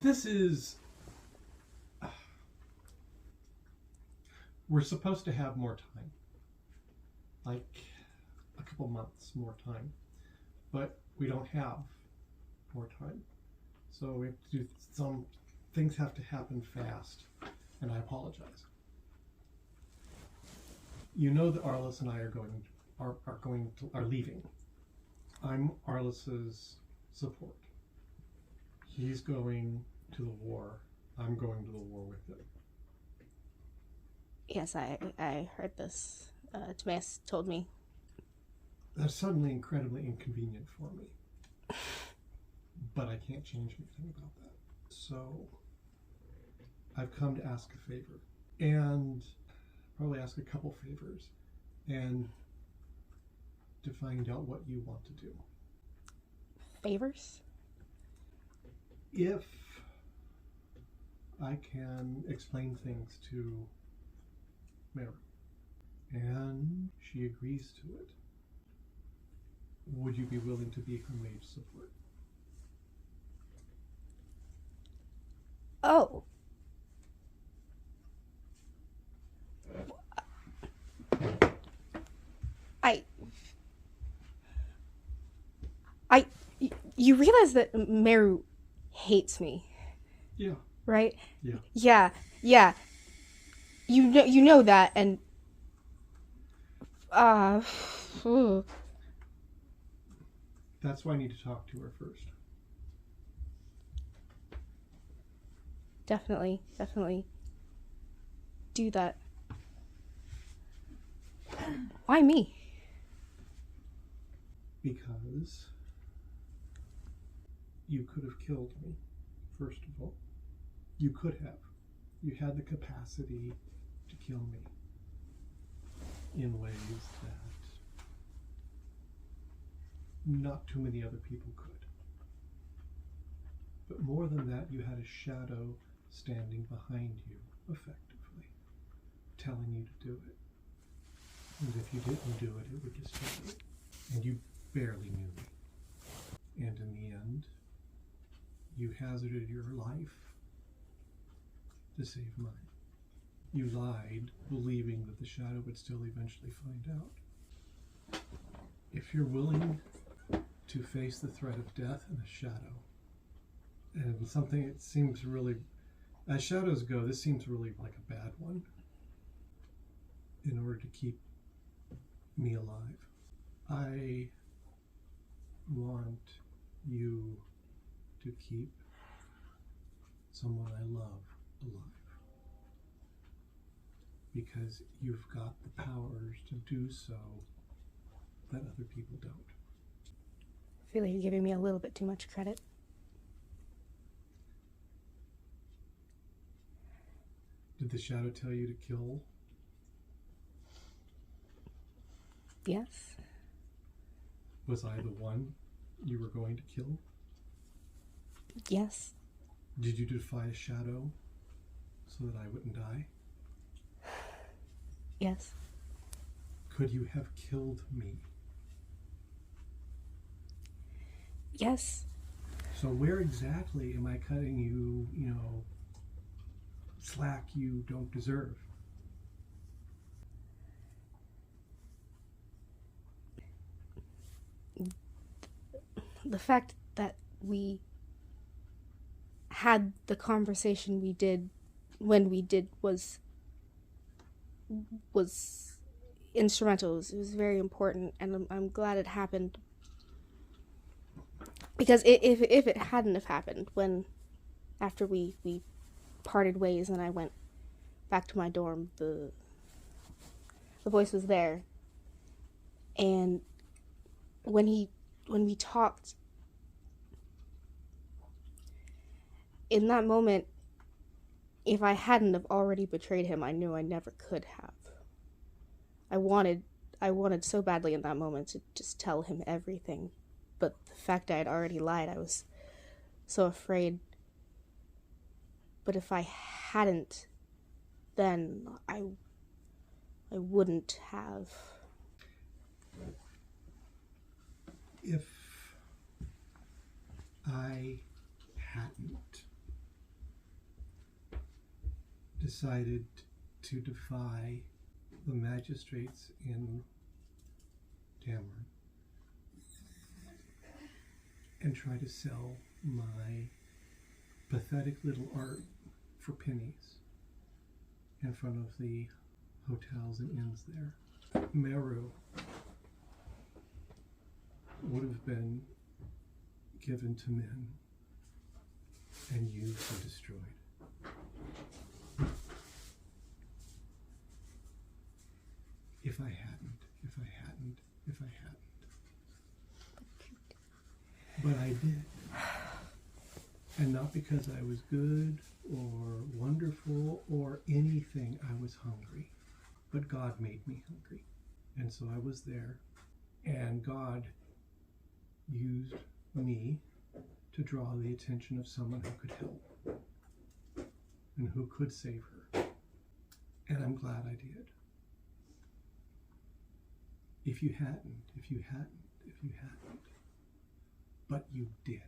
This is... We're supposed to have more time. Like a couple months more time. But we don't have more time. So we have to do some things have to happen fast. And I apologize. You know that Arliss and I are leaving. I'm Arliss's support. He's going to the war. I'm going to the war with him. Yes, I heard this. Timaeus told me. That's suddenly incredibly inconvenient for me. But I can't change anything about that. So I've come to ask a favor. And probably ask a couple favors. And to find out what you want to do. Favors? If I can explain things to Mehru, and she agrees to it, would you be willing to be her mage support? Oh. You realize that Mehru hates me. Yeah. Right? Yeah. Yeah. You know that, and that's why I need to talk to her first. Definitely do that. Why me? Because you could have killed me, first of all. You could have. You had the capacity to kill me in ways that not too many other people could. But more than that, you had a shadow standing behind you, effectively, telling you to do it. And if you didn't do it, it would destroy you. And you barely knew me. And in the end, you hazarded your life to save mine. You lied, believing that the shadow would still eventually find out. If you're willing to face the threat of death in a shadow, and something it seems really, as shadows go, this seems really like a bad one, in order to keep me alive, I want you to keep someone I love alive. Because you've got the powers to do so that other people don't. I feel like you're giving me a little bit too much credit. Did the shadow tell you to kill? Yes. Was I the one you were going to kill? Yes. Did you defy a shadow so that I wouldn't die? Yes. Could you have killed me? Yes. So where exactly am I cutting you, slack you don't deserve? The fact that we had the conversation we did when we did was instrumental. It was very important, and I'm glad it happened. Because if it hadn't have happened, after we parted ways and I went back to my dorm, the voice was there, and when we talked, in that moment, if I hadn't have already betrayed him, I knew I never could have. I wanted so badly in that moment to just tell him everything, but the fact I had already lied, I was so afraid. But if I hadn't, then I wouldn't have. If I hadn't, decided to defy the magistrates in Dameron and try to sell my pathetic little art for pennies in front of the hotels and inns there. Mehru would have been given to men and used and destroyed. If I hadn't. But I did. And not because I was good or wonderful or anything. I was hungry. But God made me hungry. And so I was there. And God used me to draw the attention of someone who could help and who could save her. And I'm glad I did. If you hadn't. But you did.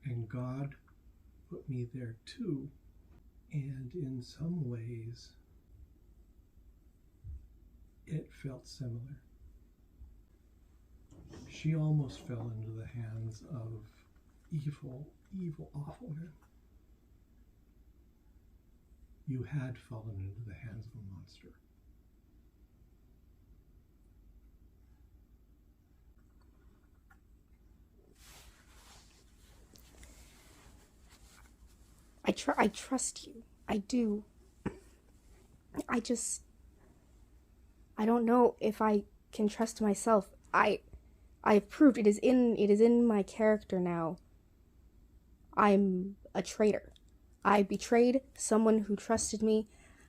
And God put me there too. And in some ways, it felt similar. She almost fell into the hands of evil, awful men. You had fallen into the hands of a monster. I trust you. I do. I don't know if I can trust myself. I've proved it is in my character now. I'm a traitor. I betrayed someone who trusted me.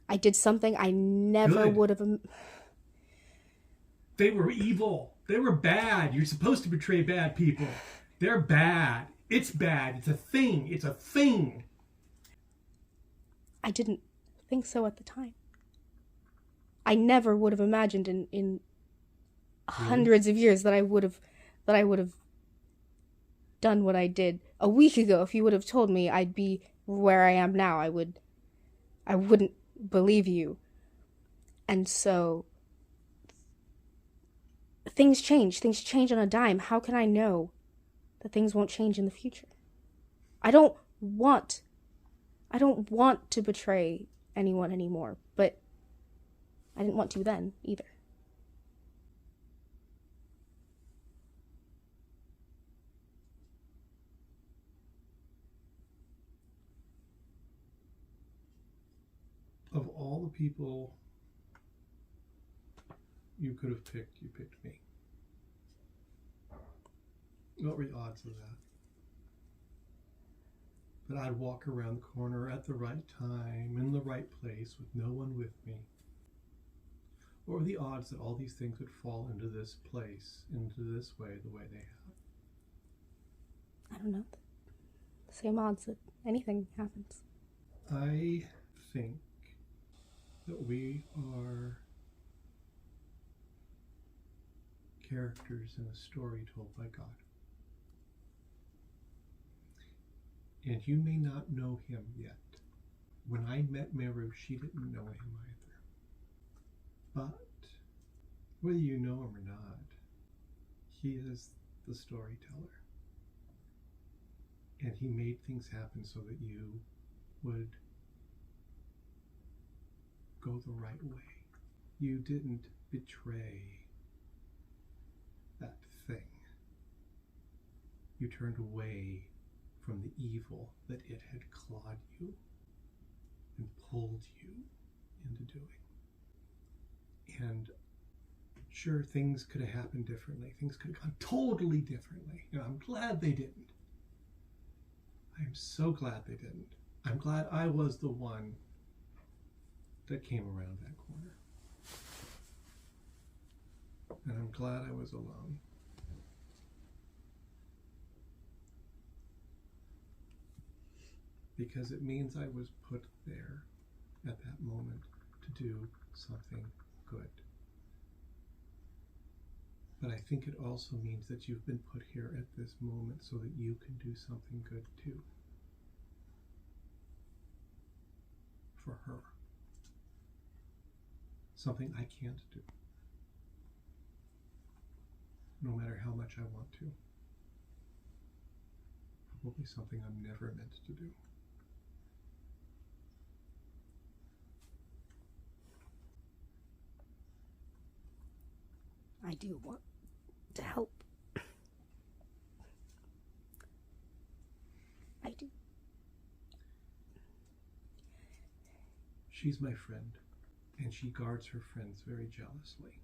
I did something I never would have. They were evil. They were bad. You're supposed to betray bad people. They're bad. It's bad. It's a thing. It's a thing. I didn't think so at the time. I never would have imagined in hundreds of years that I would have done what I did. A week ago, if you would have told me I'd be where I am now, I wouldn't believe you. And so things change. Things change on a dime. How can I know that things won't change in the future? I don't want to betray anyone anymore, but I didn't want to then either. Of all the people you could have picked, you picked me. What were the odds of that? That I'd walk around the corner at the right time, in the right place, with no one with me? What were the odds that all these things would fall into this place, into this way, the way they have? I don't know. The same odds that anything happens. I think that we are characters in a story told by God. And you may not know him yet. When I met Mehru, she didn't know him either. But whether you know him or not, he is the storyteller. And he made things happen so that you would go the right way. You didn't betray that thing. You turned away from the evil that it had clawed you and pulled you into doing. And sure, things could have happened differently. Things could have gone totally differently. And I'm glad they didn't. I'm so glad they didn't. I'm glad I was the one that came around that corner. And I'm glad I was alone. Because it means I was put there at that moment to do something good. But I think it also means that you've been put here at this moment so that you can do something good too. for her. Something I can't do, no matter how much I want to. Probably something I'm never meant to do. I do want to help. I do. She's my friend, and she guards her friends very jealously.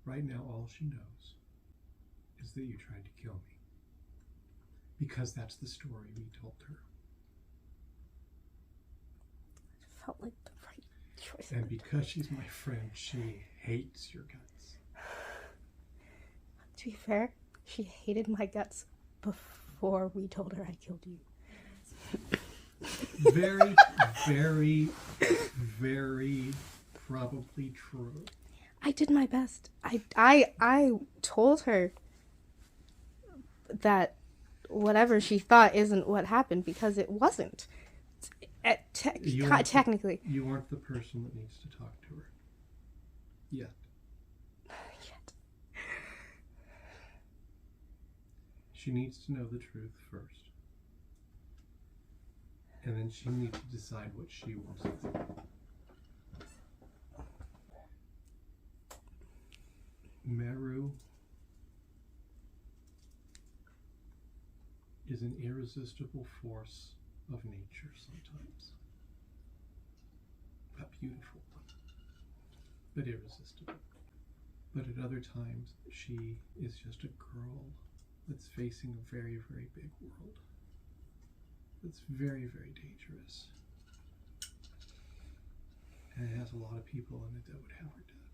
Right now, all she knows is that you tried to kill me, because that's the story we told her. It felt like the right choice. And because she's my friend, she hates your guts. To be fair, she hated my guts before we told her I killed you. Very, very, very probably true. I did my best. I told her that whatever she thought isn't what happened, because it wasn't. Technically. You aren't the person that needs to talk to her. Yet. She needs to know the truth first. And then she needs to decide what she wants to do. Mehru is an irresistible force of nature sometimes. A beautiful one, but irresistible. But at other times, she is just a girl that's facing a very, very big world. It's very, very dangerous. And it has a lot of people in it that would have her dead.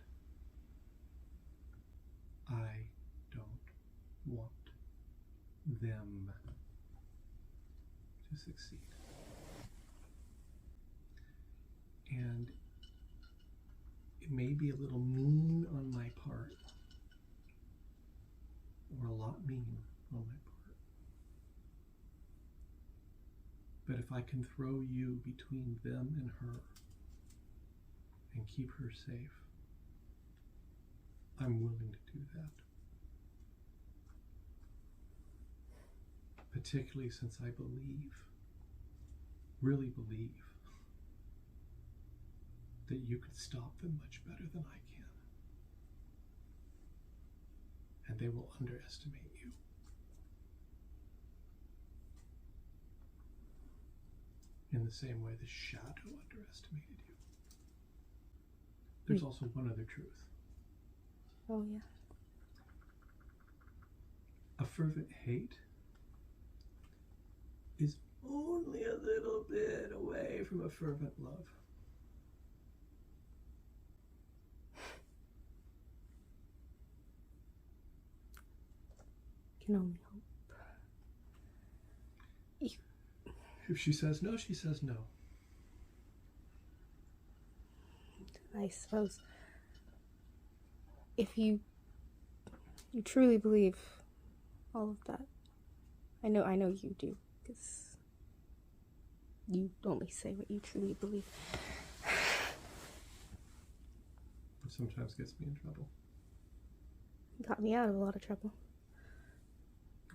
I don't want them to succeed. And it may be a little mean on my part, or a lot mean on my part. But if I can throw you between them and her and keep her safe, I'm willing to do that. Particularly since I believe, really believe, that you could stop them much better than I can. And they will underestimate you. In the same way the shadow underestimated you. There's also one other truth. Oh, yeah. A fervent hate is only a little bit away from a fervent love. Can only hope. If she says no, she says no. I suppose if you truly believe all of that, I know you do, because you only say what you truly believe. It sometimes gets me in trouble. Got me out of a lot of trouble.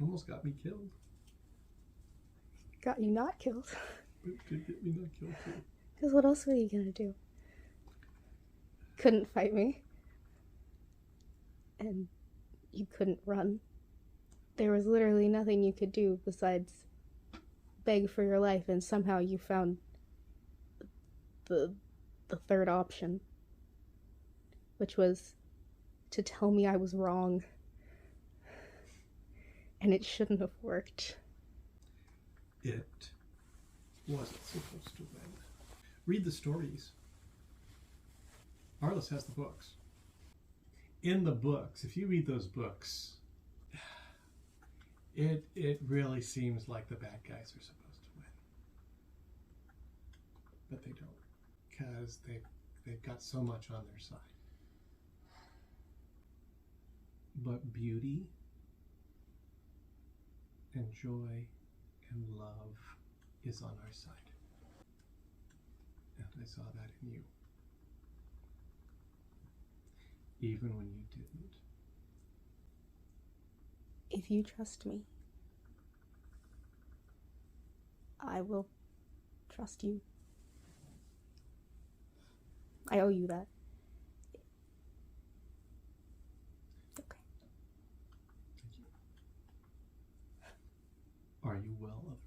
Almost got me killed. Got you not killed. But it did get me not killed too. Because what else were you gonna do? Couldn't fight me. And you couldn't run. There was literally nothing you could do besides beg for your life, and somehow you found the third option, which was to tell me I was wrong. And it shouldn't have worked. It wasn't supposed to win. Read the stories. Arliss has the books. In the books, if you read those books, it really seems like the bad guys are supposed to win. But they don't, because they've got so much on their side. But beauty and joy and love is on our side. And I saw that in you. Even when you didn't. If you trust me, I will trust you. I owe you that. Okay. Thank you. Are you well otherwise?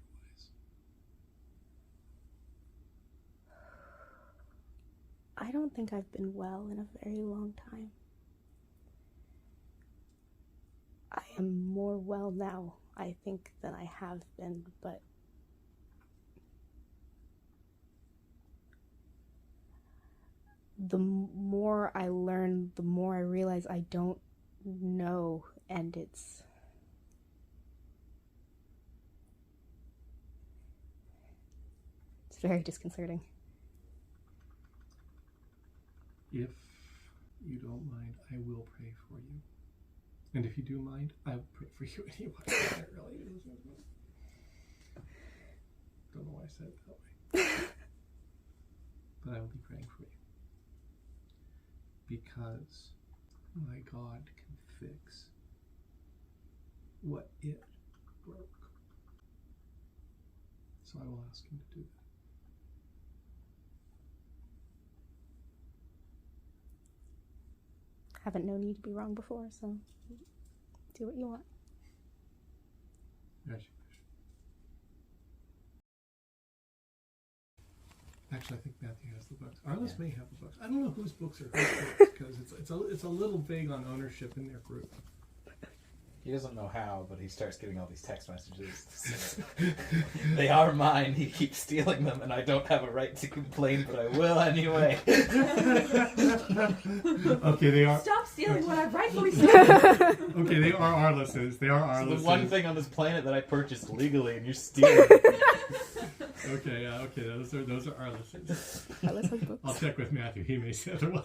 I don't think I've been well in a very long time. I am more well now, I think, than I have been, but the more I learn, the more I realize I don't know, and it's very disconcerting. If you don't mind, I will pray for you. And if you do mind, I will pray for you anyway. I really don't know why I said it that way. But I will be praying for you. Because my God can fix what it broke. So I will ask him to do that. Haven't known you to be wrong before, so do what you want. As you wish. Actually, I think Matthew has the books. Arliss may have the books. I don't know whose books are whose books, because it's a little vague on ownership in their group. He doesn't know how, but he starts getting all these text messages. They are mine. He keeps stealing them, and I don't have a right to complain, but I will anyway. Okay, they are. Stop stealing what I've rightfully stolen. Okay, they are Arliss's. They are Arliss's. The one thing on this planet that I purchased legally, and you're stealing it. Okay, okay, those are Arliss's. Arliss has books. I'll check with Matthew. He may say otherwise.